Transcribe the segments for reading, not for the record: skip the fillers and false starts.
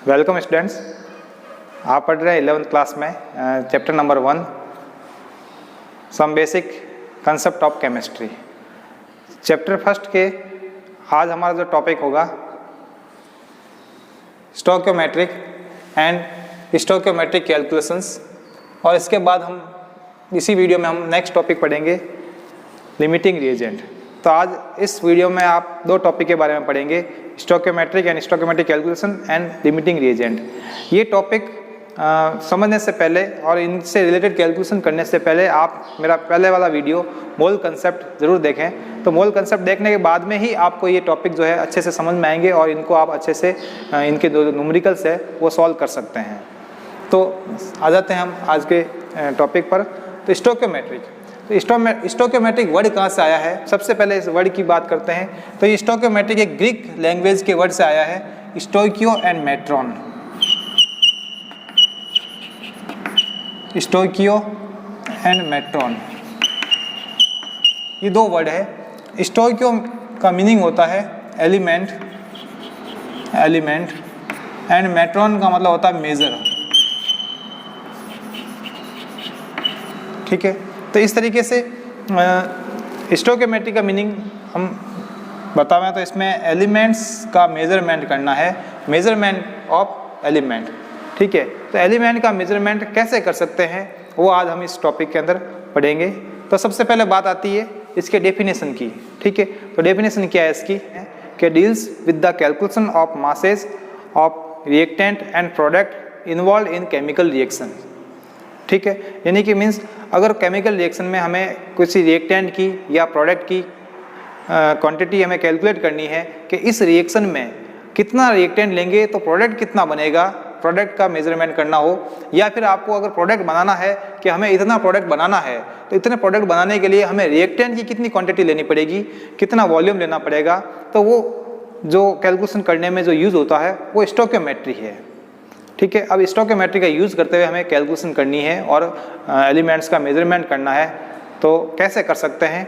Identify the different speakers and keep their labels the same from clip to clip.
Speaker 1: Welcome students, आप पढ़ रहे हैं 11th क्लास में chapter number 1 some basic concept of chemistry. Chapter first के आज हमारा जो टॉपिक होगा स्टोइकोमेट्रिक एंड स्टोइकोमेट्रिक कैलकुलेशंस, और इसके बाद हम इसी वीडियो में हम नेक्स्ट टॉपिक पढ़ेंगे लिमिटिंग रिएजेंट। तो आज इस वीडियो में आप दो टॉपिक के बारे में पढ़ेंगे, stoichiometric and stoichiometric calculation and limiting reagent. ये टॉपिक समझने से पहले और इनसे रिलेटेड कैलकुलेशन करने से पहले आप मेरा पहले वाला वीडियो मोल कंसेप्ट ज़रूर देखें। तो मोल कंसेप्ट देखने के बाद में ही आपको ये टॉपिक जो है अच्छे से समझ में आएंगे और इनको आप अच्छे से इनके जो न्यूमेरिकल्स है वो सॉल्व कर सकते हैं। तो आ जाते हैं हम आज के टॉपिक पर। तो स्टोइकोमेट्रिक, तो स्टोइकोमेट्रिक वर्ड कहाँ से आया है, सबसे पहले इस वर्ड की बात करते हैं। तो ये स्टोइकोमेट्रिक एक ग्रीक लैंग्वेज के वर्ड से आया है, स्टोइकियो एंड मेट्रॉन। स्टोइकियो एंड मेट्रॉन ये दो वर्ड है। स्टोइकियो का मीनिंग होता है एलिमेंट एंड मेट्रॉन का मतलब होता है मेजर। ठीक है, तो इस तरीके से स्टोइकोमेट्रिक का मीनिंग हम बतावें तो इसमें एलिमेंट्स का मेजरमेंट करना है, मेजरमेंट ऑफ एलिमेंट। ठीक है, तो एलिमेंट का मेजरमेंट कैसे कर सकते हैं वो आज हम इस टॉपिक के अंदर पढ़ेंगे। तो सबसे पहले बात आती है इसके डेफिनेशन की। ठीक है, तो डेफिनेशन क्या है इसकी कि deals with the calculation of masses of reactant and product involve in chemical reaction. ठीक है, यानी कि मीन्स अगर केमिकल रिएक्शन में हमें किसी रिएक्टेंट की या प्रोडक्ट की क्वांटिटी हमें कैलकुलेट करनी है कि इस रिएक्शन में कितना रिएक्टेंट लेंगे तो प्रोडक्ट कितना बनेगा, प्रोडक्ट का मेजरमेंट करना हो, या फिर आपको अगर प्रोडक्ट बनाना है कि हमें इतना प्रोडक्ट बनाना है तो इतने प्रोडक्ट बनाने के लिए हमें रिएक्टेंट की कितनी क्वांटिटी लेनी पड़ेगी, कितना वॉल्यूम लेना पड़ेगा, तो वो जो कैलकुलेशन करने में जो यूज़ होता है वो स्टोइकोमेट्री है। ठीक है, अब स्टोइकोमेट्री का यूज़ करते हुए हमें कैलकुलेशन करनी है और एलिमेंट्स का मेजरमेंट करना है। तो कैसे कर सकते हैं,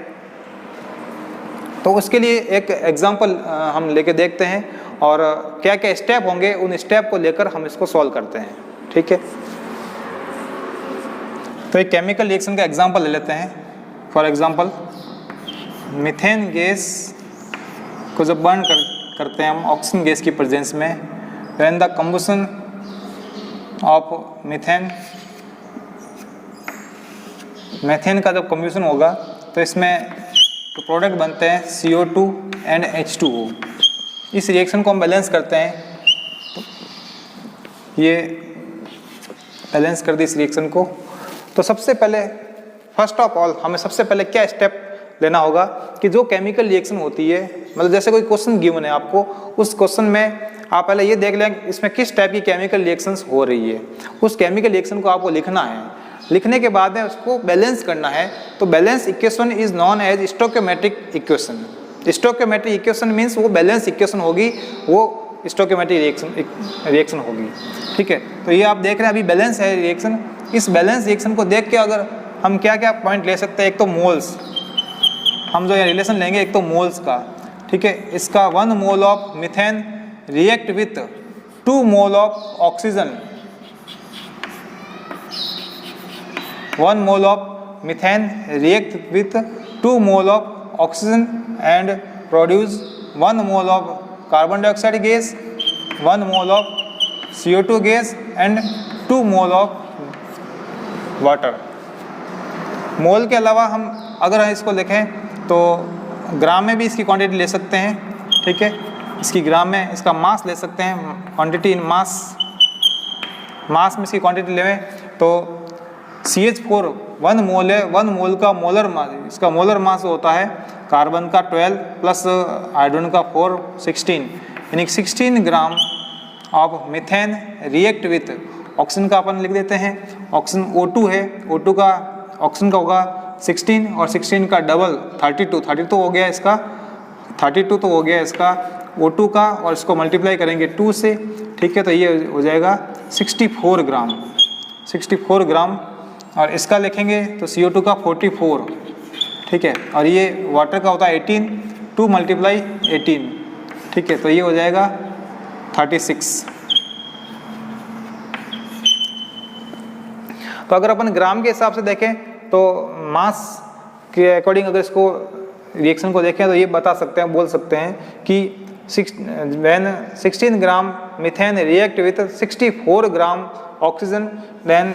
Speaker 1: तो उसके लिए एक एग्जांपल हम लेके देखते हैं और क्या क्या स्टेप होंगे उन स्टेप को लेकर हम इसको सॉल्व करते हैं। ठीक है, तो एक केमिकल रिएक्शन का एग्जांपल ले लेते हैं। फॉर एग्जांपल मीथेन गैस को जब बर्न करते हैं हम ऑक्सीजन गैस की प्रेजेंस में, when the combustion of methane का जब कंबशन होगा तो इसमें तो प्रोडक्ट बनते हैं CO2 एंड H2O। इस रिएक्शन को हम बैलेंस करते हैं, तो ये बैलेंस कर दी इस रिएक्शन को। तो सबसे पहले फर्स्ट ऑफ ऑल हमें सबसे पहले क्या स्टेप लेना होगा कि जो केमिकल रिएक्शन होती है, मतलब जैसे कोई क्वेश्चन गिवन है आपको, उस क्वेश्चन में आप पहले ये देख लें इसमें किस टाइप की केमिकल रिएक्शंस हो रही है, उस केमिकल रिएक्शन को आपको लिखना है। लिखने के बाद में उसको बैलेंस करना है। तो balance equation is known as stoichiometric equation. Stoichiometric equation means वो बैलेंस इक्वेशन होगी, वो स्टोइकोमेट्रिक रिएक्शन होगी। ठीक है, तो ये आप देख रहे हैं अभी बैलेंस है रिएक्शन। इस बैलेंस रिएक्शन को देख के अगर हम क्या क्या पॉइंट ले सकते हैं, एक तो मोल्स, हम जो ये रिलेशन लेंगे एक तो मोल्स का। ठीक है, इसका 1 mole of methane react with 2 mole of oxygen, 1 mole of methane react with 2 mole of oxygen and produce 1 mole of carbon dioxide gas, 1 mole of CO2 gas and 2 mole of water. Mole के अलावा हम अगर इसको लिखें तो ग्राम में भी इसकी क्वांटिटी ले सकते हैं। ठीक है, इसकी ग्राम में इसका मास ले सकते हैं, क्वांटिटी इन मास में इसकी क्वांटिटी लें तो CH4 1 मोल है, 1 मोल का मोलर मास, इसका मोलर मास होता है कार्बन का 12 प्लस हाइड्रोजन का 4 16, यानी 16 gram of methane react with oxygen का अपन लिख देते हैं। ऑक्सीजन O2 है, O2 का ऑक्सीजन का होगा 16 और 16 का डबल 32 हो गया इसका, 32 तो हो गया इसका O2 का, और इसको मल्टीप्लाई करेंगे 2 से। ठीक है, तो ये हो जाएगा 64 ग्राम और इसका लिखेंगे तो CO2 का 44। ठीक है, और ये वाटर का होता है 18, 2 × 18। ठीक है, तो ये हो जाएगा 36। तो अगर अपन ग्राम के हिसाब से देखें तो मास के अकॉर्डिंग अगर इसको रिएक्शन को देखें तो ये बता सकते हैं, बोल सकते हैं कि when 16 gram methane react with 64 gram oxygen then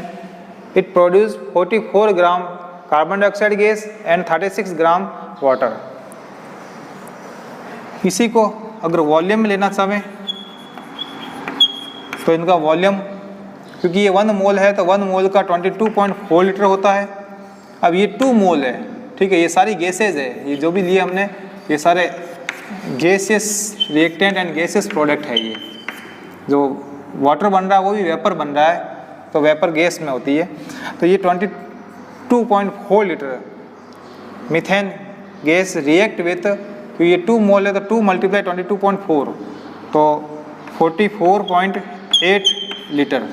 Speaker 1: it produce 44 gram carbon dioxide gas and 36 gram water. इसी को अगर वॉल्यूम में लेना चाहें तो इनका वॉल्यूम, क्योंकि ये 1 मोल है तो 1 मोल का 22.4 लीटर होता है। अब ये 2 मोल है, ठीक है, ये सारी गैसेज है, ये जो भी लिए हमने ये सारे gases reactant and gases product है। ये जो वाटर बन रहा है वो भी वेपर बन रहा है, तो वेपर गैस में होती है। तो ये 22.4 litre methane gas react with, क्योंकि ये 2 मोल है तो 2 मल्टीप्लाई 22.4 तो 44.8 लीटर,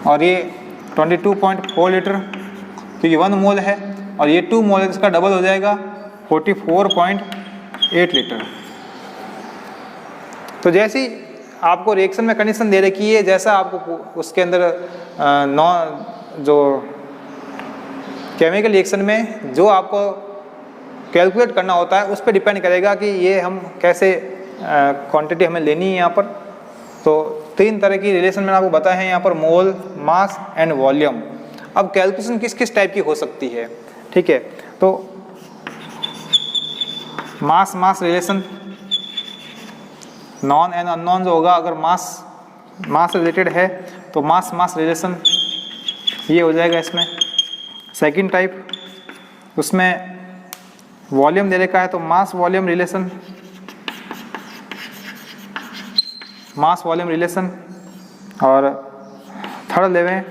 Speaker 1: और ये 22.4 लीटर क्योंकि 1 मोल है, और ये 2 मोल है, इसका डबल हो जाएगा 44.8 लीटर। तो जैसी आपको रिएक्शन में कंडीशन दे रखी है, जैसा आपको उसके अंदर जो केमिकल रिएक्शन में जो आपको कैलकुलेट करना होता है उस पर डिपेंड करेगा कि ये हम कैसे क्वांटिटी हमें लेनी है यहाँ पर। तो 3 तरह की रिलेशन मैंने आपको बताया है यहाँ पर, मोल, मास एंड वॉल्यूम। अब कैलकुलेशन किस किस टाइप की हो सकती है, ठीक है, तो मास मास रिलेशन, नॉन एंड अननोन जो होगा, अगर मास रिलेटेड है तो मास मास रिलेशन ये हो जाएगा इसमें। सेकंड टाइप, उसमें वॉल्यूम दे रखा है तो mass volume relation, mass volume relation. और थर्ड लेवल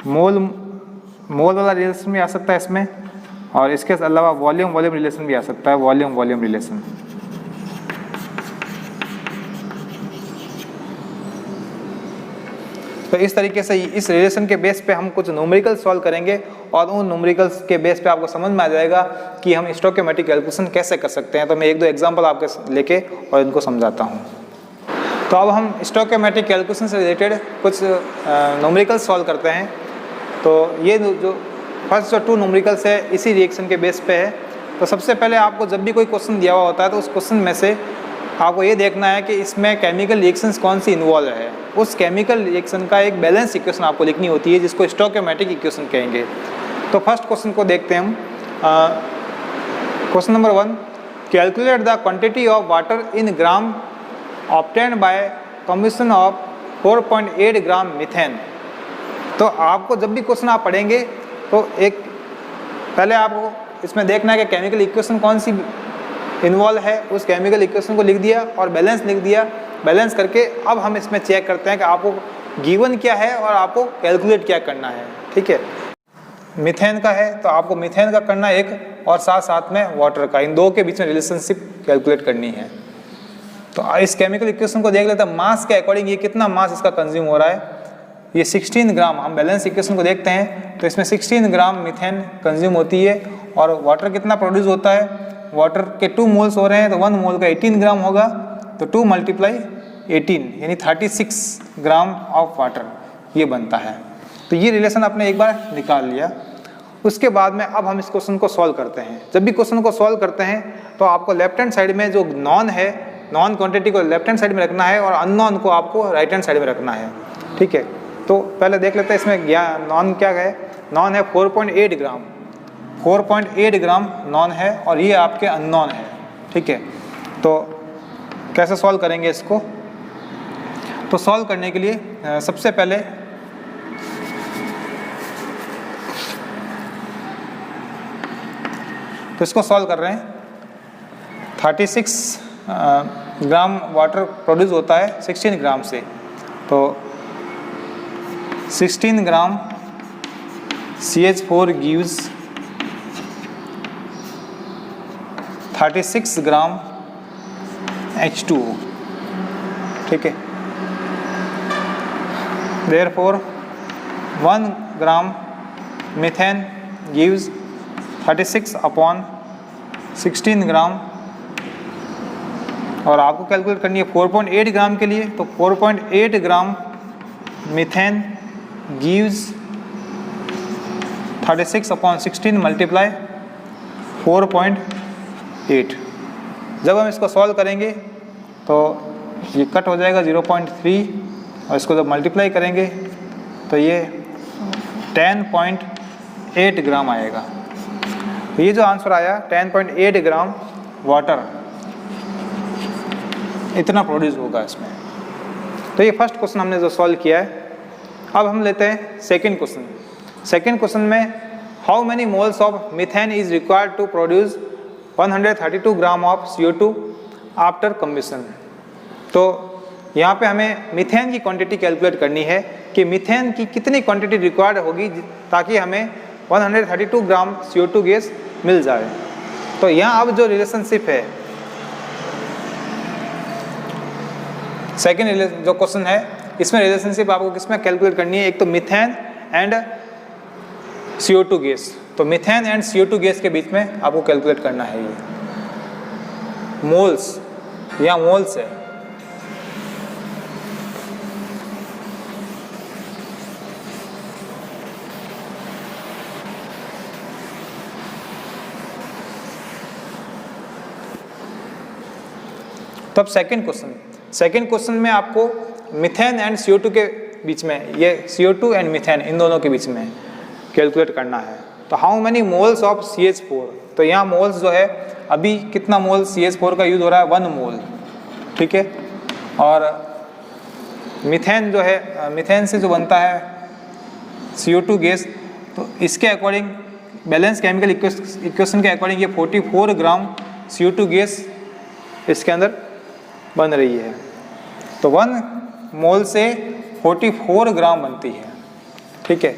Speaker 1: मोल वाला रिलेशन भी आ सकता है इसमें, और इसके अलावा वॉल्यूम वॉल्यूम रिलेशन भी आ सकता है, वॉल्यूम वॉल्यूम रिलेशन। तो इस तरीके से इस रिलेशन के बेस पे हम कुछ न्यूमेरिकल सॉल्व करेंगे, और उन न्यूमेरिकल्स के बेस पे आपको समझ में आ जाएगा कि हम स्टोइकोमेट्रिक कैलकुलेशन कैसे कर सकते हैं। तो मैं 1-2 एग्जांपल आपके लेके और इनको समझाता हूँ। तो अब हम स्टोइकोमेट्रिक कैलकुलेशन से रिलेटेड कुछ न्यूमेरिकल सॉल्व करते हैं। तो ये जो फर्स्ट जो 2 न्यूमेरिकल्स है इसी रिएक्शन के बेस पे है। तो सबसे पहले आपको जब भी कोई क्वेश्चन दिया हुआ होता है तो उस क्वेश्चन में से आपको ये देखना है कि इसमें केमिकल रिएक्शंस कौन सी इन्वॉल्व है। उस केमिकल रिएक्शन का एक बैलेंस इक्वेशन आपको लिखनी होती है, जिसको स्टोइकोमेट्रिक इक्वेशन कहेंगे। तो फर्स्ट क्वेश्चन को देखते हैं हम। Question number 1, calculate the quantity of water in gram obtained by कम्बिशन of 4.8 gram methane. तो आपको जब भी क्वेश्चन आप पढ़ेंगे तो एक पहले आपको इसमें देखना है कि केमिकल इक्वेशन कौन सी इन्वॉल्व है, उस केमिकल इक्वेशन को लिख दिया और बैलेंस लिख दिया। बैलेंस करके अब हम इसमें चेक करते हैं कि आपको गिवन क्या है और आपको कैलकुलेट क्या करना है, ठीक है। मीथेन का है तो आपको मीथेन का करना एक, और साथ साथ में वाटर का, इन दो के बीच में रिलेशनशिप कैलकुलेट करनी है। तो इस केमिकल इक्वेशन को देख लेते हैं, मास के अकॉर्डिंग ये कितना मास इसका कंज्यूम हो रहा है। ये 16 ग्राम, हम बैलेंस इक्वेशन को देखते हैं तो इसमें 16 ग्राम मीथेन कंज्यूम होती है, और वाटर कितना प्रोड्यूस होता है, वाटर के 2 मोल्स हो रहे हैं तो 1 मोल का 18 ग्राम होगा, तो 2 मल्टीप्लाई 18 यानी 36 ग्राम ऑफ वाटर ये बनता है। तो ये रिलेशन आपने एक बार निकाल लिया। उसके बाद में अब हम इस क्वेश्चन को सॉल्व करते हैं। जब भी क्वेश्चन को सॉल्व करते हैं तो आपको लेफ्ट हैंड साइड में जो नॉन है, नॉन क्वांटिटी को लेफ्ट हैंड साइड में रखना है और अननोन को आपको राइट हैंड साइड में रखना है, ठीक है। तो पहले देख लेते हैं इसमें नॉन क्या है। नॉन है 4.8 ग्राम, 4.8 ग्राम नॉन है, और ये आपके अननोन है, ठीक है। तो कैसे सॉल्व करेंगे इसको? तो सॉल्व करने के लिए सबसे पहले तो इसको सॉल्व कर रहे हैं। 36 ग्राम वाटर प्रोड्यूस होता है 16 ग्राम से, तो 16 ग्राम CH4 gives 36 ग्राम H2O, ठीक है। Therefore 1 ग्राम मीथेन gives 36 अपॉन 16 ग्राम, और आपको कैलकुलेट करनी है 4.8 ग्राम के लिए। तो 4.8 ग्राम मीथेन gives 36/16 मल्टीप्लाई 4.8। जब हम इसको सॉल्व करेंगे तो ये कट हो जाएगा 0.3 और इसको जब मल्टीप्लाई करेंगे तो ये 10.8 ग्राम आएगा। तो ये जो आंसर आया 10.8 ग्राम वाटर इतना प्रोड्यूस होगा इसमें। तो ये फर्स्ट क्वेश्चन हमने जो सॉल्व किया है। अब हम लेते हैं सेकंड क्वेश्चन। सेकंड क्वेश्चन में how many moles of methane is required to produce 132 gram of CO2 after combustion. तो यहाँ पे हमें मीथेन की क्वांटिटी कैलकुलेट करनी है कि मीथेन की कितनी क्वांटिटी रिक्वायर्ड होगी ताकि हमें 132 ग्राम CO2 गैस मिल जाए। तो यहाँ अब जो रिलेशनशिप है, सेकेंड जो क्वेश्चन है इसमें रिलेशनशिप आपको किसमें कैलकुलेट करनी है, एक तो मीथेन एंड CO2 गैस। तो मीथेन एंड CO2 गैस के बीच में आपको कैलकुलेट करना है ये मोल्स, यहाँ मोल्स है। तब सेकंड क्वेश्चन में आपको मीथेन एंड CO2 के बीच में, ये CO2 एंड मीथेन इन दोनों के बीच में कैलकुलेट करना है। तो how many moles of CH4। तो यहाँ मोल्स जो है अभी कितना मोल CH4 का यूज हो रहा है, 1 मोल, ठीक है। और मीथेन जो है, मीथेन से जो बनता है CO2 गैस, तो इसके अकॉर्डिंग बैलेंस केमिकल इक्वेशन के अकॉर्डिंग ये 44 ग्राम CO2 गैस इसके अंदर बन रही है। तो 1 मोल से 44 ग्राम बनती है, ठीक है।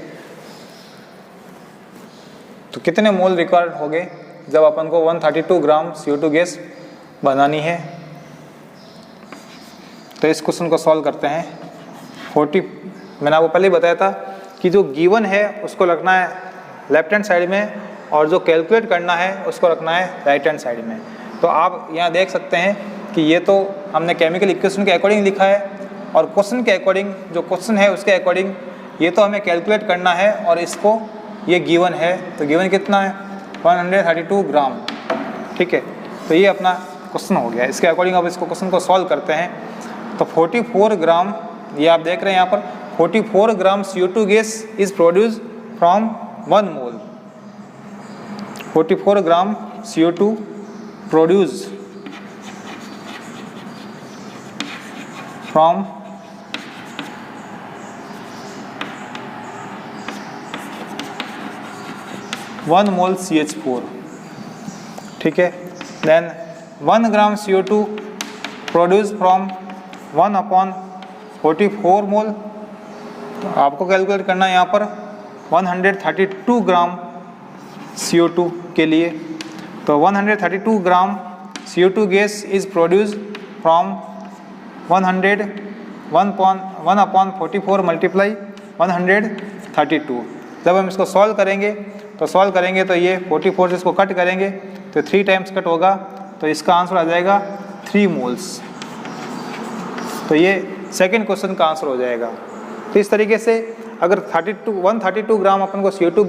Speaker 1: तो कितने मोल रिक्वायर्ड हो गए जब अपन को 132 ग्राम CO2 गैस बनानी है। तो इस क्वेश्चन को सॉल्व करते हैं। 40 मैंने आपको पहले ही बताया था कि जो गिवन है उसको रखना है लेफ्ट हैंड साइड में और जो कैलकुलेट करना है उसको रखना है राइट हैंड साइड में। तो आप यहाँ देख सकते हैं कि ये तो हमने केमिकल इक्वेशन के अकॉर्डिंग लिखा है और क्वेश्चन के अकॉर्डिंग, जो क्वेश्चन है उसके अकॉर्डिंग ये तो हमें कैलकुलेट करना है और इसको ये गिवन है। तो गिवन कितना है, 132 ग्राम, ठीक है। तो ये अपना क्वेश्चन हो गया। इसके अकॉर्डिंग अब इसको क्वेश्चन को सॉल्व करते हैं। तो 44 ग्राम, ये आप देख रहे हैं यहाँ पर 44 gram CO2 gas is produce from 1 mole. 44 gram CO2 produce from 1 mole CH4, ठीक है। Then 1 gram CO2 produce from 1/44 mole. तो आपको कैलकुलेट करना है यहाँ पर 132 ग्राम CO2 के लिए। तो 132 ग्राम CO2 gas is produce from 1/44 multiply 132। जब हम इसको सॉल्व करेंगे तो ये 44 से इसको कट करेंगे तो 3 टाइम्स कट होगा, तो इसका आंसर आ जाएगा 3 मोल्स। तो ये सेकंड क्वेश्चन का आंसर हो जाएगा। तो इस तरीके से अगर 132 ग्राम अपन को CO2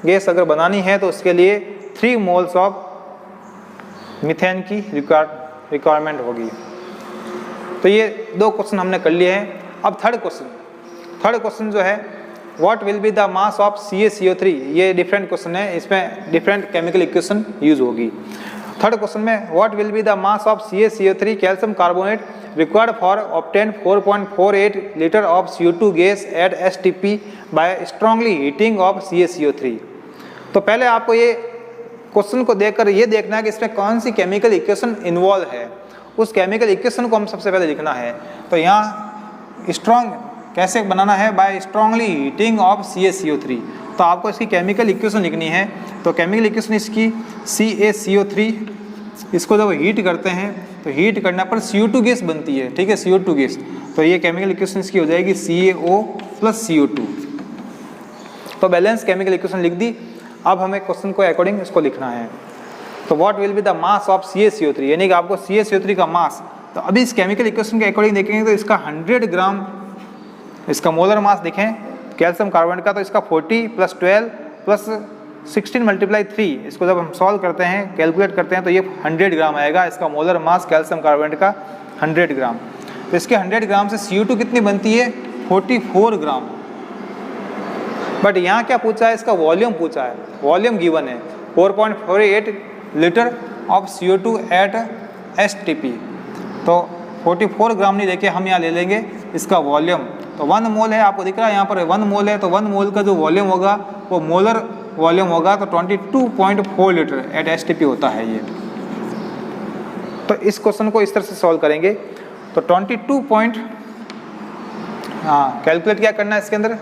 Speaker 1: गैस अगर बनानी है तो उसके लिए 3 मोल्स ऑफ मीथेन की रिक्वायरमेंट होगी। तो ये 2 क्वेश्चन हमने कर लिए हैं। अब थर्ड क्वेश्चन जो है what will be the mass of CaCO3। ये डिफरेंट क्वेश्चन है, इसमें डिफरेंट केमिकल इक्वेशन यूज होगी। थर्ड क्वेश्चन में what will be the mass of CaCO3 calcium carbonate required for obtain 4.48 litre of CO2 gas at STP by strongly heating of CaCO3। तो पहले आपको ये question को देखकर ये देखना है कि इसमें कौन सी केमिकल इक्वेशन इन्वॉल्व है, उस केमिकल इक्वेशन को हम सबसे पहले लिखना है। तो यहाँ स्ट्रॉन्ग कैसे बनाना है, bye strongly heating of CaCO3। तो आपको इसकी केमिकल इक्वेशन लिखनी है। तो केमिकल इक्वेशन इसकी CaCO3, इसको जब हीट करते हैं तो हीट करने पर CO2 गैस बनती है, ठीक है, CO2 गैस। तो ये केमिकल इक्वेशन इसकी हो जाएगी CaO + CO2। तो बैलेंस केमिकल इक्वेशन लिख दी। अब हमें क्वेश्चन को अकॉर्डिंग इसको लिखना है। तो what will be the mass of CaCO3, यानी कि आपको CaCO3 का मास, तो अभी इस केमिकल इक्वेशन के अकॉर्डिंग देखेंगे तो इसका 100 ग्राम इसका मोलर मास देखें कैल्शियम कार्बोनेट का, तो इसका 40 + 12 प्लस 16 मल्टीप्लाई 3, इसको जब हम सॉल्व करते हैं, कैलकुलेट करते हैं, तो ये 100 ग्राम आएगा। इसका मोलर मास कैल्शियम कार्बोनेट का 100 ग्राम। तो इसके 100 ग्राम से CO2 कितनी बनती है? 44 ग्राम। बट यहाँ क्या पूछा है? इसका वॉल्यूम पूछा है। वॉल्यूम गिवन है 4.48 litre of CO2 eight STP। तो 44 ग्राम नहीं लेके हम यहाँ ले लेंगे इसका वॉल्यूम। तो 1 मोल है, आपको दिख रहा है यहाँ पर 1 मोल है, तो 1 मोल का जो वॉल्यूम होगा वो मोलर वॉल्यूम होगा, तो 22.4 लीटर एट STP होता है ये। तो इस क्वेश्चन को इस तरह से सॉल्व करेंगे। तो 22 कैलकुलेट क्या करना है इसके अंदर?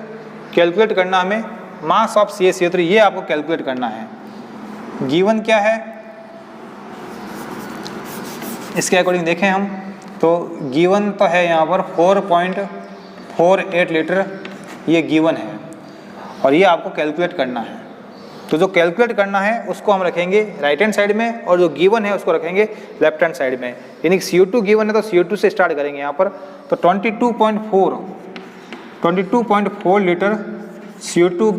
Speaker 1: कैलकुलेट करना हमें मास ऑफ CaCO3, ये आपको कैलकुलेट करना है। गिवन क्या है इसके अकॉर्डिंग देखें हम, तो गिवन तो है यहाँ पर 4.48 लीटर, ये गिवन है और ये आपको कैलकुलेट करना है। तो जो कैलकुलेट करना है उसको हम रखेंगे राइट हैंड साइड में और जो गिवन है उसको रखेंगे लेफ्ट हैंड साइड में। यानी CO2 गिवन है तो CO2 से स्टार्ट करेंगे यहाँ पर। तो 22.4 litre CO2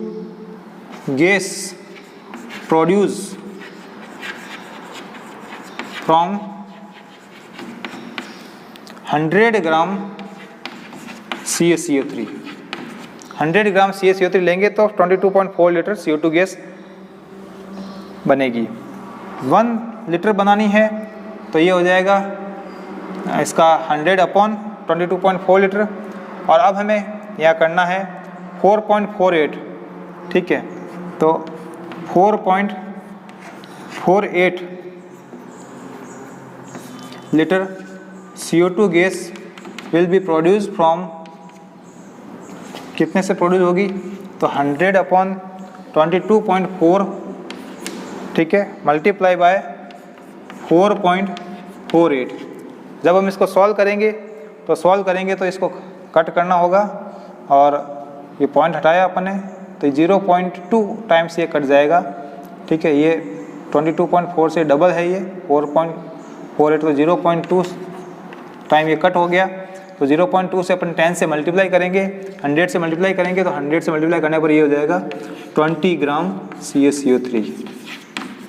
Speaker 1: gas produce from 100 gram CaCO3। 100 gram CaCO3 लेंगे तो 22.4 लीटर CO2 गैस बनेगी। 1 लीटर बनानी है तो ये हो जाएगा इसका 100/22.4 लीटर। और अब हमें यहाँ करना है 4.48, ठीक है। तो 4.48 litre CO2 gas will be produce from, कितने से प्रोड्यूस होगी? तो 100/22.4, ठीक है, मल्टीप्लाई बाय 4.48। जब हम इसको सॉल्व करेंगे तो इसको कट करना होगा और ये पॉइंट हटाया अपन ने तो 0.2 टाइम्स ये कट जाएगा, ठीक है। ये 22.4 से डबल है, ये 4.48, तो 0.2 टाइम ये कट हो गया। तो 0.2 से अपन 10 से मल्टीप्लाई करेंगे, 100 से मल्टीप्लाई करेंगे, तो 100 से मल्टीप्लाई करने पर ये हो जाएगा 20 ग्राम CaCO3।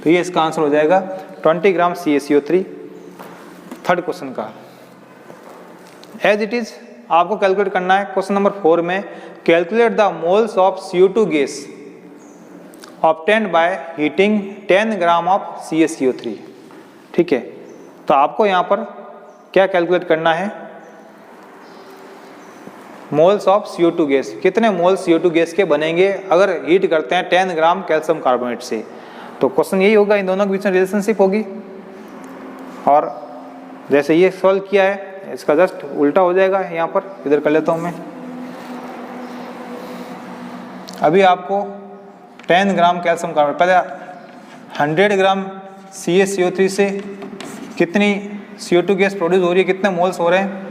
Speaker 1: तो ये इसका आंसर हो जाएगा 20 ग्राम CaCO3 थर्ड क्वेश्चन का। एज इट इज आपको कैलकुलेट करना है क्वेश्चन नंबर 4 में, calculate the moles of CO2 gas obtained by heating 10 gram of CaCO3, ठीक है। तो आपको यहाँ पर क्या कैलकुलेट करना है? मोल्स ऑफ CO2 गैस, कितने मोल्स CO2 गैस के बनेंगे अगर हीट करते हैं 10 ग्राम कैल्शियम कार्बोनेट से। तो क्वेश्चन यही होगा, इन दोनों के बीच में रिलेशनशिप होगी। और जैसे ये सॉल्व किया है इसका जस्ट उल्टा हो जाएगा, यहाँ पर इधर कर लेता हूँ मैं। अभी आपको 10 ग्राम कैल्शियम कार्बोनेट, पहले 100 ग्राम CaCO3 से कितनी CO2 गैस प्रोड्यूस हो रही है, कितने मोल्स हो रहे हैं?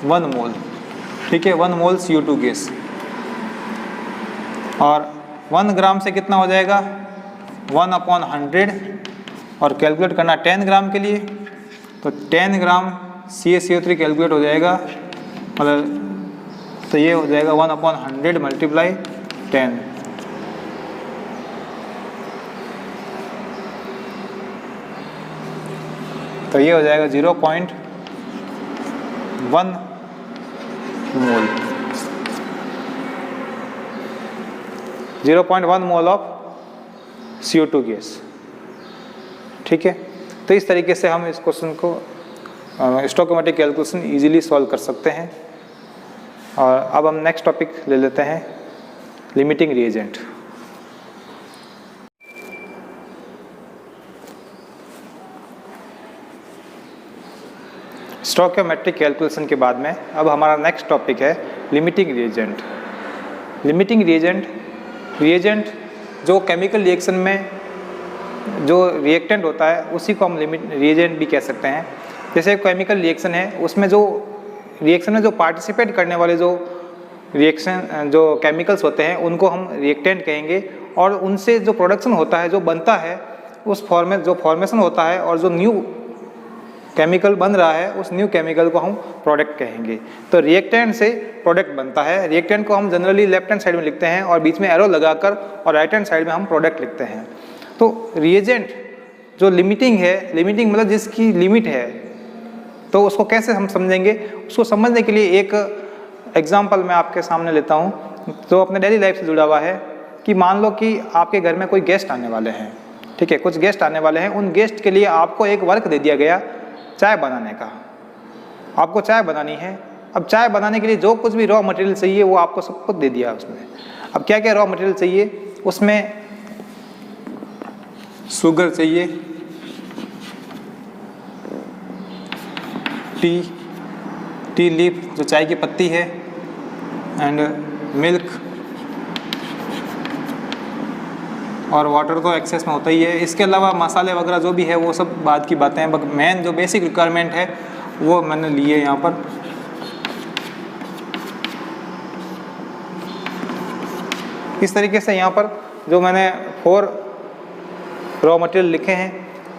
Speaker 1: 1 मोल, ठीक है, 1 मोल CO2 गैस। और 1 ग्राम से कितना हो जाएगा? 1/100। और कैलकुलेट करना 10 ग्राम के लिए, तो 10 ग्राम CaCO3 कैलकुलेट हो जाएगा, मतलब तो ये हो जाएगा 1/100 मल्टीप्लाई 10। तो ये हो जाएगा 0.1 मोल, 0.1 मोल ऑफ CO2 गैस, ठीक है। तो इस तरीके से हम इस क्वेश्चन को स्टोइकोमेट्रिक कैलकुलेशन इजीली सॉल्व कर सकते हैं। और अब हम नेक्स्ट टॉपिक ले लेते हैं, लिमिटिंग रिएजेंट। स्टोइकोमेट्रिक कैलकुलेशन के बाद में अब हमारा नेक्स्ट टॉपिक है लिमिटिंग रिएजेंट। लिमिटिंग रिएजेंट जो केमिकल रिएक्शन में जो रिएक्टेंट होता है उसी को हम रिएजेंट भी कह सकते हैं। जैसे केमिकल रिएक्शन है, उसमें जो रिएक्शन में जो पार्टिसिपेट करने वाले जो रिएक्शन जो केमिकल्स होते हैं उनको हम रिएक्टेंट कहेंगे। और उनसे जो प्रोडक्शन होता है, जो बनता है, उस जो फॉर्मेशन होता है और जो न्यू केमिकल बन रहा है उस न्यू केमिकल को हम प्रोडक्ट कहेंगे। तो रिएक्टेंट से प्रोडक्ट बनता है। रिएक्टेंट को हम जनरली लेफ्ट हैंड साइड में लिखते हैं और बीच में एरो लगाकर, और राइट हैंड साइड में हम प्रोडक्ट लिखते हैं। तो रिएजेंट जो लिमिटिंग है, लिमिटिंग मतलब जिसकी लिमिट है, तो उसको कैसे हम समझेंगे? उसको समझने के लिए एक एग्जाम्पल मैं आपके सामने लेता हूँ जो अपने डेली लाइफ से जुड़ा हुआ है। कि मान लो कि आपके घर में कोई गेस्ट आने वाले हैं, ठीक है, कुछ गेस्ट आने वाले हैं। उन गेस्ट के लिए आपको एक वर्क दे दिया गया चाय बनाने का। आपको चाय बनानी है। अब चाय बनाने के लिए जो कुछ भी रॉ मटेरियल चाहिए वो आपको सब कुछ दे दिया उसमें। अब क्या क्या रॉ मटेरियल चाहिए? उसमें शुगर चाहिए, टी लीफ जो चाय की पत्ती है, एंड मिल्क, और वाटर तो एक्सेस में होता ही है। इसके अलावा मसाले वगैरह जो भी है वो सब बाद की बातें हैं। मेन जो बेसिक रिक्वायरमेंट है वो मैंने ली है यहाँ पर। इस तरीके से यहाँ पर जो मैंने 4 रॉ मटेरियल लिखे हैं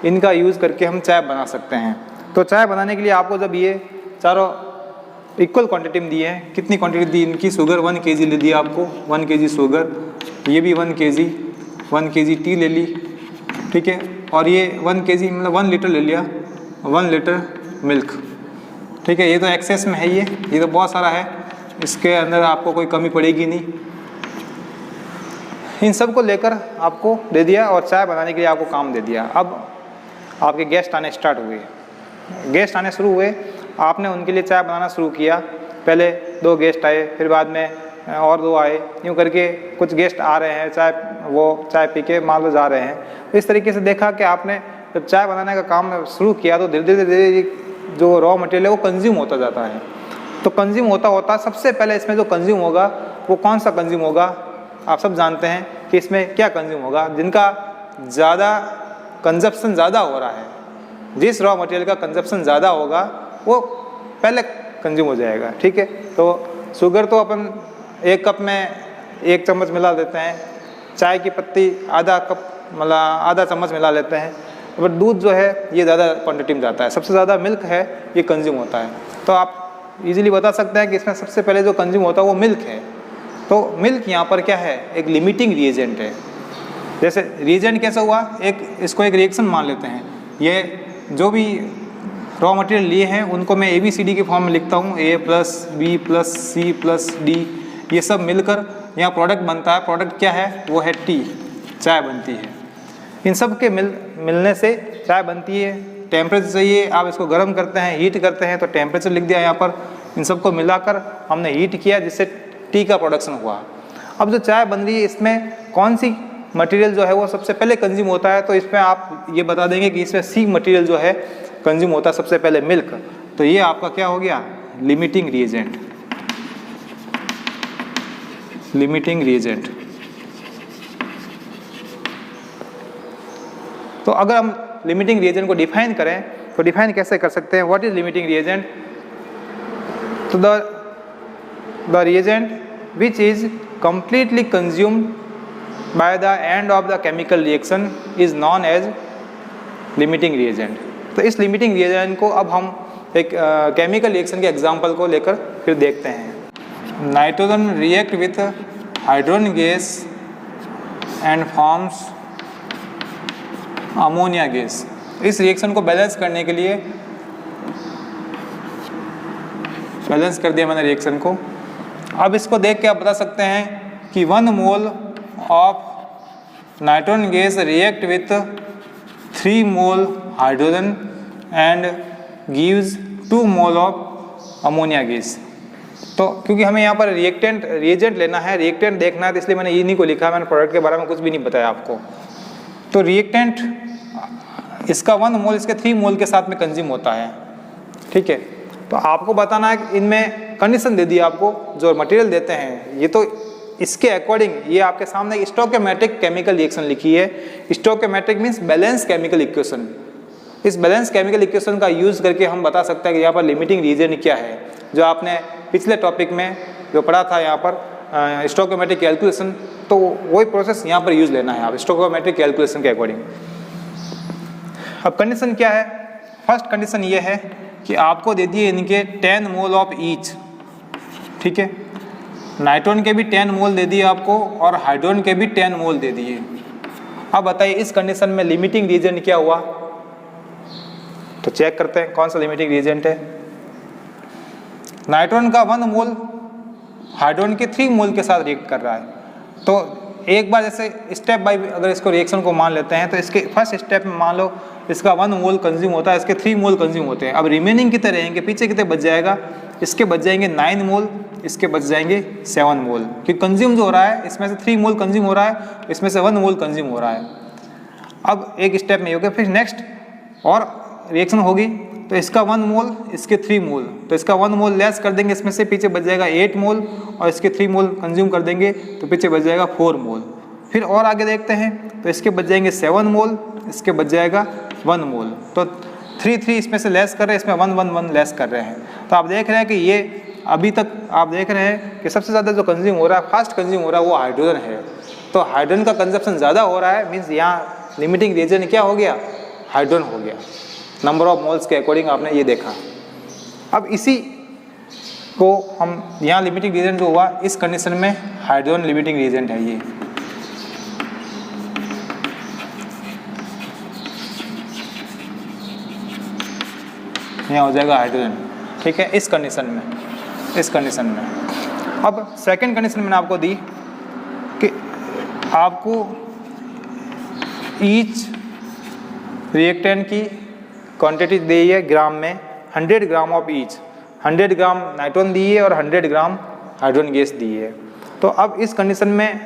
Speaker 1: इनका यूज़ करके हम चाय बना सकते हैं। तो चाय बनाने के लिए आपको जब ये चारों इक्वल क्वांटिटी में दिए हैं, कितनी क्वांटिटी दी इनकी? शुगर 1 kg ले दिया आपको, 1 kg शुगर, ये भी 1 kg टी ले ली, ठीक है, और ये 1 kg मतलब 1 लीटर ले लिया, 1 लीटर मिल्क, ठीक है। ये तो एक्सेस में है, ये तो बहुत सारा है, इसके अंदर आपको कोई कमी पड़ेगी नहीं। इन सब को लेकर आपको दे दिया और चाय बनाने के लिए आपको काम दे दिया। अब आपके गेस्ट आने स्टार्ट हुए, गेस्ट आने शुरू हुए, आपने उनके लिए चाय बनाना शुरू किया। पहले 2 गेस्ट आए, फिर बाद में और 2 आए, यूँ करके कुछ गेस्ट आ रहे हैं, चाय पी के मान लो जा रहे हैं। इस तरीके से देखा कि आपने जब चाय बनाने का काम शुरू किया तो धीरे धीरे जो रॉ मटेरियल है वो कंज्यूम होता जाता है। तो कंज्यूम होता होता सबसे पहले इसमें जो कंज्यूम होगा वो कौन सा कंज्यूम होगा? आप सब जानते हैं कि इसमें क्या कंज्यूम होगा? जिनका ज़्यादा कंजप्शन ज़्यादा हो रहा है, जिस रॉ मटेरियल का कंजप्शन ज़्यादा होगा वो पहले कंज्यूम हो जाएगा, ठीक है। तो शुगर तो अपन 1 कप में 1 चम्मच मिला देते हैं, चाय की पत्ती आधा कप मतलब आधा चम्मच मिला लेते हैं, पर दूध जो है ये ज़्यादा क्वांटिटी में जाता है। सबसे ज़्यादा मिल्क है ये कंज्यूम होता है। तो आप इजीली बता सकते हैं कि इसमें सबसे पहले जो कंज्यूम होता है वो मिल्क है। तो मिल्क यहाँ पर क्या है? एक लिमिटिंग रिएजेंट है। जैसे रिएजेंट कैसा हुआ? इसको एक रिएक्शन मान लेते हैं। ये जो भी रॉ मटेरियल लिए हैं उनको मैं ABCD के फॉर्म में लिखता हूँ, A+, B+, C+D, ये सब मिलकर यहाँ प्रोडक्ट बनता है। प्रोडक्ट क्या है? वो है टी, चाय बनती है। इन सब के मिलने से चाय बनती है। टेम्परेचर चाहिए, आप इसको गर्म करते हैं, हीट करते हैं, तो टेम्परेचर लिख दिया यहाँ पर। इन सबको मिलाकर हमने हीट किया जिससे टी का प्रोडक्शन हुआ। अब जो चाय बन रही है इसमें कौन सी मटेरियल जो है वो सबसे पहले कंज्यूम होता है? तो इसमें आप ये बता देंगे कि इसमें C मटेरियल जो है कंज्यूम होता है सबसे पहले, मिल्क। तो ये आपका क्या हो गया? Limiting reagent. Limiting reagent. तो अगर हम लिमिटिंग रिएजेंट को डिफाइन करें तो डिफाइन कैसे कर सकते हैं? What is limiting reagent? तो the reagent which is completely consumed by the end of the chemical reaction is known as limiting reagent। तो इस limiting reagent को अब हम एक केमिकल रिएक्शन के एग्जांपल को लेकर फिर देखते हैं। Nitrogen react with hydrogen gas and forms ammonia gas. इस रिएक्शन को बैलेंस करने के लिए बैलेंस कर दिया मैंने रिएक्शन को। अब इसको देख के आप बता सकते हैं कि 1 mole of nitrogen gas react with 3 mole hydrogen and gives 2 mole of ammonia gas. तो क्योंकि हमें यहाँ पर रिएजेंट लेना है, रिएक्टेंट देखना है, तो इसलिए मैंने इन्हीं को लिखा। मैंने प्रोडक्ट के बारे में कुछ भी नहीं बताया आपको। तो रिएक्टेंट इसका 1 मोल इसके 3 मोल के साथ में कंज्यूम होता है, ठीक है। तो आपको बताना है कि इनमें कंडीशन दे दी आपको, जो मटेरियल देते हैं ये तो इसके अकॉर्डिंग, ये आपके सामने स्टोइकोमेट्रिक केमिकल रिएक्शन लिखी है। Stoichiometric means balance chemical equation. इस बैलेंस केमिकल इक्वेशन का यूज़ करके हम बता सकते हैं कि यहाँ पर लिमिटिंग रिएजेंट क्या है, जो आपने पिछले टॉपिक में जो पढ़ा था यहाँ पर स्टोइकोमेट्रिक कैलकुलेशन। तो वही प्रोसेस यहाँ पर यूज़ लेना है आप स्टोइकोमेट्रिक कैलकुलेशन के अकॉर्डिंग। अब कंडीशन क्या है? फर्स्ट कंडीशन ये है कि आपको दे दिए इनके 10 मोल ऑफ ईच, ठीक है, नाइट्रोजन के भी 10 मोल दे दिए आपको और हाइड्रोजन के भी 10 मोल दे दिए। अब बताइए इस कंडीशन में लिमिटिंग रीजन क्या हुआ, तो चेक करते हैं कौन सा लिमिटिंग रीजन है। नाइट्रोजन का 1 मोल हाइड्रोजन के 3 मोल के साथ रिएक्ट कर रहा है, तो एक बार जैसे स्टेप बाय अगर इसको रिएक्शन को मान लेते हैं तो इसके फर्स्ट स्टेप में मान लो इसका 1 मोल कंज्यूम होता है, इसके 3 मोल कंज्यूम होते हैं। अब रिमेनिंग कितने रहेंगे, पीछे कितने बच जाएगा, इसके बच जाएंगे 9 मोल, इसके बच जाएंगे 7 मोल, क्योंकि कंज्यूम जो हो रहा है इसमें से 3 मोल कंज्यूम हो रहा है, इसमें से 1 मोल कंज्यूम हो रहा है। अब एक स्टेप में हो गया, फिर नेक्स्ट और रिएक्शन होगी तो इसका 1 मोल इसके 3 मोल, तो इसका 1 मोल लेस कर देंगे, इसमें से पीछे बच जाएगा 8 मोल और इसके 3 मोल कंज्यूम कर देंगे तो पीछे बच जाएगा 4 मोल। फिर और आगे देखते हैं तो इसके बच जाएंगे 7 मोल, इसके बच जाएगा 1 मोल, तो 3 इसमें से लेस कर रहे हैं, इसमें 1 लेस कर रहे हैं। तो आप देख रहे हैं कि ये अभी तक आप देख रहे हैं कि सबसे ज़्यादा जो कंज्यूम हो रहा है, फास्ट कंज्यूम हो रहा है वो हाइड्रोजन है। तो हाइड्रोजन का कंजप्शन ज़्यादा हो रहा है, मीन्स यहाँ लिमिटिंग रीजन क्या हो गया, हाइड्रोजन हो गया। नंबर ऑफ मोल्स के अकॉर्डिंग आपने ये देखा। अब इसी को हम यहाँ लिमिटिंग रीजन जो हुआ इस कंडीशन में हाइड्रोजन लिमिटिंग रीजन है, ये यहाँ हो जाएगा हाइड्रोजन, ठीक है, इस कंडीशन में, इस कंडीशन में। अब सेकंड कंडीशन मैंने आपको दी कि आपको ईच रिएक्टेंट की क्वांटिटी दी है ग्राम में, 100 gram of each, 100 gram nitrogen दी है और 100 ग्राम हाइड्रोजन गैस दी है। तो अब इस कंडीशन में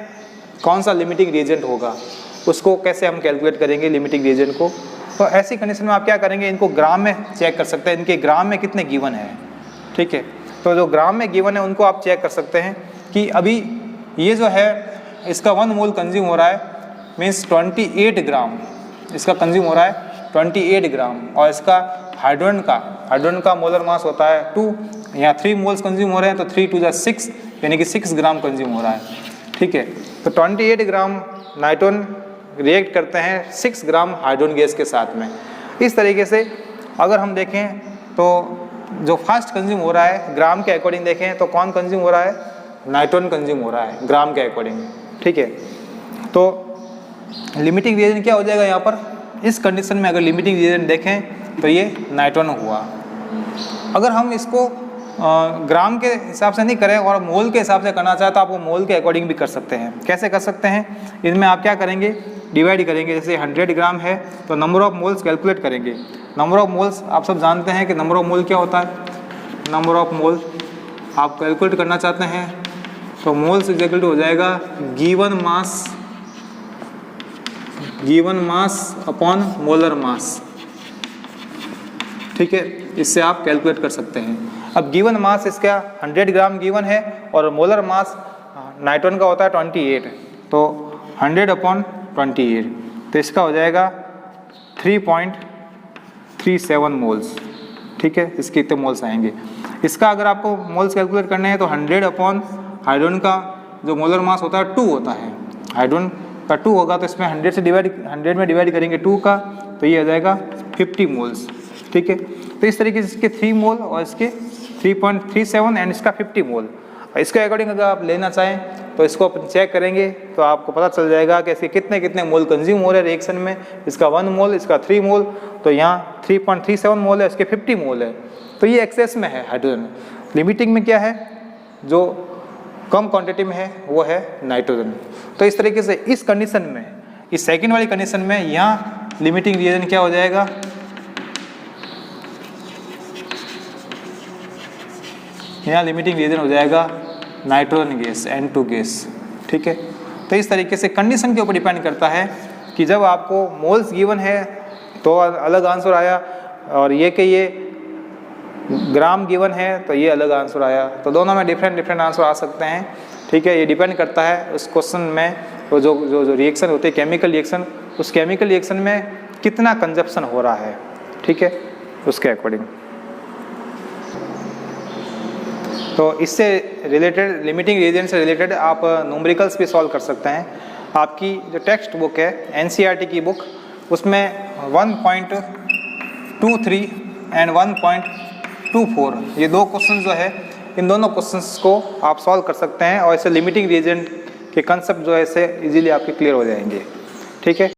Speaker 1: कौन सा लिमिटिंग रिएजेंट होगा, उसको कैसे हम कैलकुलेट करेंगे लिमिटिंग रिएजेंट को। तो ऐसी कंडीशन में आप क्या करेंगे, इनको ग्राम में चेक कर सकते हैं, इनके ग्राम में कितने गिवन है, ठीक है। तो जो ग्राम में गिवन है उनको आप चेक कर सकते हैं कि अभी ये जो है इसका 1 मोल कंज्यूम हो रहा है, मीन्स 28 ग्राम इसका कंज्यूम हो रहा है, 28 ग्राम, और इसका हाइड्रोजन का मोलर मास होता है 2, यहाँ 3 मोल्स कंज्यूम हो रहे हैं, तो 3 × 6 यानी कि 6 ग्राम कंज्यूम हो रहा है, ठीक है। तो 28 ग्राम नाइट्रोजन रिएक्ट करते हैं 6 ग्राम हाइड्रोजन गैस के साथ में। इस तरीके से अगर हम देखें तो जो फास्ट कंज्यूम हो रहा है ग्राम के अकॉर्डिंग देखें तो कौन कंज्यूम हो रहा है, नाइट्रोजन कंज्यूम हो रहा है ग्राम के अकॉर्डिंग, ठीक है। तो लिमिटिंग रिएजेंट क्या हो जाएगा यहाँ पर, इस कंडीशन में अगर लिमिटिंग रिएजेंट देखें तो ये नाइट्रोजन हुआ। अगर हम इसको ग्राम के हिसाब से नहीं करें और मोल के हिसाब से करना चाहे तो आप वो मोल के अकॉर्डिंग भी कर सकते हैं। कैसे कर सकते हैं, इनमें आप क्या करेंगे, डिवाइड करेंगे। जैसे 100 ग्राम है तो नंबर ऑफ मोल्स कैलकुलेट करेंगे। नंबर ऑफ मोल्स आप सब जानते हैं कि नंबर ऑफ मोल क्या होता है, नंबर ऑफ मोल आप कैलकुलेट करना चाहते हैं तो मोल्स इक्वल टू हो जाएगा given mass upon molar mass, ठीक है, इससे आप कैलकुलेट कर सकते हैं। अब गिवन मास इसका 100 ग्राम गिवन है और मोलर मास नाइट्रोजन का होता है 28, तो 100/28, तो इसका हो जाएगा 3.37 मोल्स, ठीक है, इसके कितने मोल्स आएंगे। इसका अगर आपको मोल्स कैलकुलेट करने हैं तो 100 हाइड्रोजन का जो मोलर मास होता है 2 होता है, हाइड्रोजन का 2 होगा तो इसमें 100 में डिवाइड करेंगे 2 का, तो ये आ जाएगा 50 मोल्स, ठीक है। तो इस तरीके से इसके 3 मोल और इसके 3.37 एंड इसका 50 मोल। इसके अकॉर्डिंग अगर आप लेना चाहें तो इसको अपन चेक करेंगे तो आपको पता चल जाएगा कि इसके कितने मोल कंज्यूम हो रहे हैं रिएक्शन में। इसका 1 मोल, इसका 3 मोल, तो यहाँ 3.37 मोल है, इसके 50 मोल है, तो ये एक्सेस में है हाइड्रोजन। लिमिटिंग में क्या है, जो कम क्वांटिटी में है वो है नाइट्रोजन। तो इस तरीके से इस कंडीशन में, इस सेकेंड वाली कंडीशन में यहाँ लिमिटिंग रिएजेंट क्या हो जाएगा, यहाँ लिमिटिंग रिएजेंट हो जाएगा नाइट्रोजन गैस, N2 गैस, ठीक है। तो इस तरीके से कंडीशन के ऊपर डिपेंड करता है कि जब आपको मोल्स गिवन है तो अलग आंसर आया, और ये कि ये ग्राम गिवन है तो ये अलग आंसर आया, तो दोनों में डिफरेंट आंसर आ सकते हैं, ठीक है। ये डिपेंड करता है उस क्वेश्चन में तो जो रिएक्शन होती है केमिकल रिएक्शन, उस केमिकल रिएक्शन में कितना कंजप्शन हो रहा है, ठीक है, उसके अकॉर्डिंग। तो इससे रिलेटेड, लिमिटिंग रिएजेंट से रिलेटेड आप न्यूमेरिकल्स भी सॉल्व कर सकते हैं। आपकी जो टेक्स्ट बुक है NCERT की बुक, उसमें 1.23 एंड 1.24, ये दो क्वेश्चन जो है, इन दोनों क्वेश्चंस को आप सॉल्व कर सकते हैं और ऐसे लिमिटिंग रीजन के कंसेप्ट जो है ऐसे इजीली आपके क्लियर हो जाएंगे। ठीक है।